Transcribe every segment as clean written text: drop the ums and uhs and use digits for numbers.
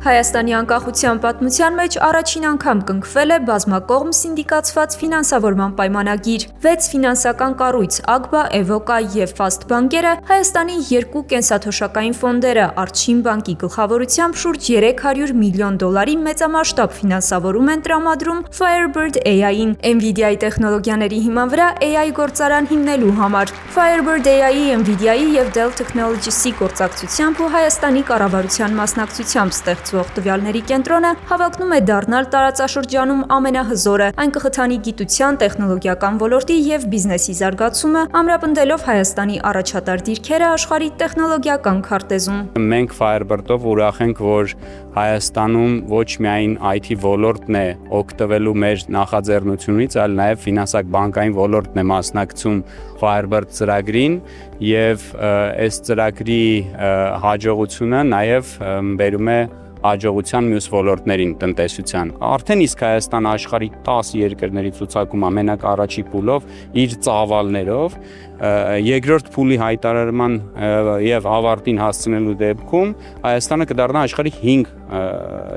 Հայաստանի անկախության պատմության մեջ առաջին անգամ կնքվել է բազմակողմ սինդիկացված ֆինանսավորման պայմանագիր։ 6 ֆինանսական կառույց՝ ԱԳԲԱ, էվոկա և Ֆաստ բանկերը, Հայաստանի 2 կենսաթոշակային ֆոնդերը, Արդշին բանկի գլխավորությամբ շուրջ $300 միլիոն մեծամասշտաբ ֆինանսավորում են տրամադրում Firebird AI-ին, NVIDIA-ի տեխնոլոգիաների հիման վրա AI գործարան հիմնելու համար։ Firebird AI-ի, NVIDIA-ի և Dell Technologies-ի գործակցությամբ ու Հայաստանի կառավարության մասնակցությամբ ստեղծվող տվյալների կենտրոնը հավակնում է դառնալ տարածաշրջանում ամենահզորը, այն կխթանի գիտության, տեխնոլոգիական ոլորտի և բիզնեսի զարգացումը, ամրապնդելով Հայաստանի առաջատար դիրքերը աշխարհի տեխնոլոգիական քարտեզում։ Մենք Firebird-ով ուրախ ենք, որ Հայաստանում ոչ միայն IT ոլորտն է օգտվելու մեր նախաձեռնությունից, այլ նաև ֆինանսական ոլորտն է մասնակցում Firebird ծրագրին եւ այս ծրագրի հաջողությունը նաև բերում է հաջողության մյուս ոլորտներին տնտեսության։ Արդեն իսկ Հայաստանը աշխարհի 10 երկրների ցուցակում ամենակարճի փուլով իր ծավալներով, երկրորդ փուլի հայտարարման եւ ավարտին հասցնելու դեպքում Հայաստանը կդառնա աշխարհի 5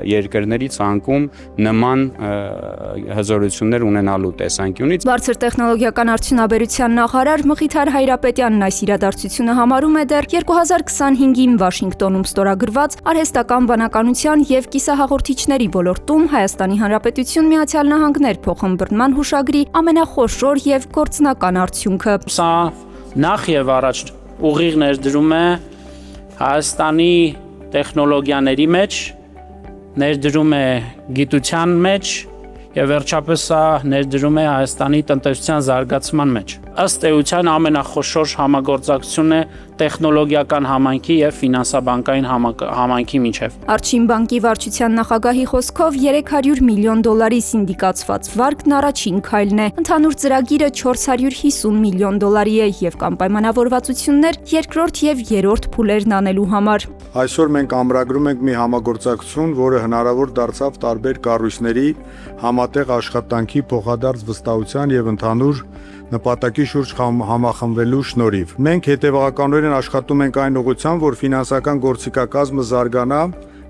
երկրների ցանկում նման հզորություններ ունենալու տեսանկյունից։ Բարձր տեխնոլոգիական արդյունաբերության նախարար Մխիթար Հայրապետյանն այս իրադարձությունը համարում է դեռ 2025-ին Վաշինգտոնում ստորագրված արհեստական բանականության եւ կիսահաղորդիչների ոլորտում Հայաստանի Հանրապետություն Միացյալ Նահանգներ փոխըմբռնման հուշագրի ամենախոշոր եւ գործնական արդյունքը։ Սա նախ եւ առաջ ուղիղ ներդրում է Հայաստանի տեխնոլոգիաների մեջ, ներդրում է գիտության մեջ եւ վերջապես սա ներդրում է Հայաստանի տնտեսության զարգացման մեջ։ Ըստ էության ամենախոշոր համագործակցությունն է տեխնոլոգիական համայնքի եւ ֆինանսաբանկային համայնքի միջեւ։ Արդշին բանկի վարչության նախագահի խոսքով $300 միլիոն սինդիկացված վարկն առաջին քայլն է։ Ընդհանուր ծրագիրը $450 միլիոն է եւ կան պայմանավորվածություններ երկրորդ եւ երրորդ փուլերն անելու համար։ Այսօր մենք ամրագրում ենք մի համագործակցություն, որը հնարավոր դարձավ տարբեր կառույցների համատեղ աշխատանքի, փոխադարձ վստահության եւ ընդհանուր նպատակի շուրջ համախմբվելու շնորհիվ։ Մենք հետևողականորեն աշխատում ենք այն ուղղությամբ, որ ֆինանսական գործիքակազմը զարգանա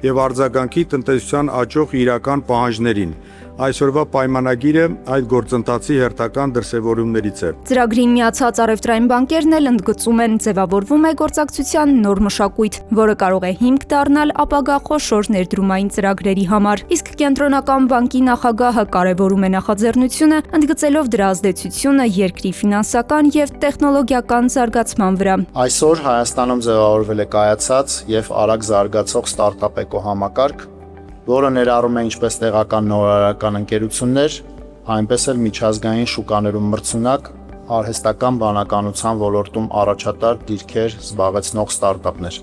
եւ արձագանքի տնտեսության աճող իրական պահանջներին։ Այսօրվա պայմանագիրը այդ գործընթացի հերթական դրսևորումներից է։ Ծրագրին միացած առևտրային բանկերն էլ ընդգծում են, ձևավորվում է գործակցության նոր մշակույթ, որը կարող է հիմք դառնալ ապագա խոշոր ներդրումային ծրագրերի համար։ Իսկ կենտրոնական բանկի նախագահը կարևորում է նախաձեռնությունը, ընդգծելով դրա ազդեցությունը երկրի ֆինանսական եւ տեխնոլոգիական զարգացման վրա։ Այսօր Հայաստանում ձևավորվել է կայացած եւ արագ զարգացող ստարտափ էկոհամակարգ, որը ներառում է ինչպես տեղական նորարարական ընկերություններ, այնպես էլ միջազգային շուկաներում մրցունակ, արհեստական բանականության ոլորտում առաջատար դիրքեր զբաղեցնող ստարտափներ։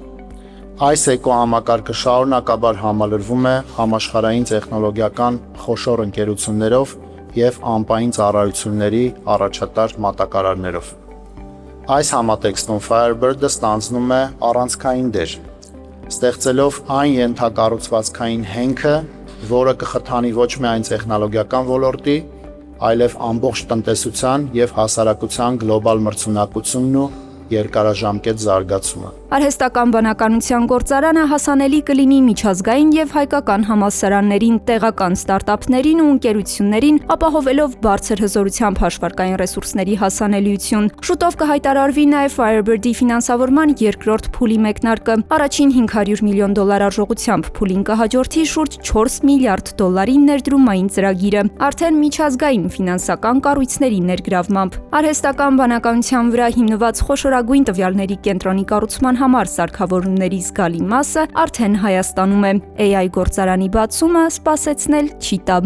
Այս էկոհամակարգը շարունակաբար համալրվում է համաշխարհային տեխնոլոգիական խոշոր ընկերություններով եւ անպային ծառայությունների առաջատար մատակարարներով։ Այս համատեքստում Firebird-ը ստանձնում է առանցքային դեր, ստեղծելով այն ենթակառուցվածքային հենքը, որը կխթանի ոչ միայն տեխնոլոգիական ոլորտի, այլև ամբողջ տնտեսության եւ հասարակության գլոբալ մրցունակությունն ու երկարաժամկետ զարգացումը։ Արհեստական բանականության գործարանը հասանելի կլինի միջազգային եւ հայկական համալսարաններին, տեղական ստարտափներին ու ընկերություններին, ապահովելով բարձր հզորությամբ հաշվարկային ռեսուրսների հասանելիություն։ Շուտով կհայտարարվի նաեւ Firebird-ի ֆինանսավորման երկրորդ փուլի մեկնարկը։ Առաջին $500 միլիոն արժողությամբ փուլին կհաջորդի շուրջ $4 միլիարդ ներդրումային ծրագիրը, արդեն միջազգային ֆինանսական կառույցների ներգրավմամբ։ Արհեստական բանականության վրա հիմնված խոշորագույն տվյալների կենտրոնի կառուցման համար սարքավորումների զգալի մասը արդեն Հայաստանում է։ AI գործարանի բացումը սպասեցնել չի տա։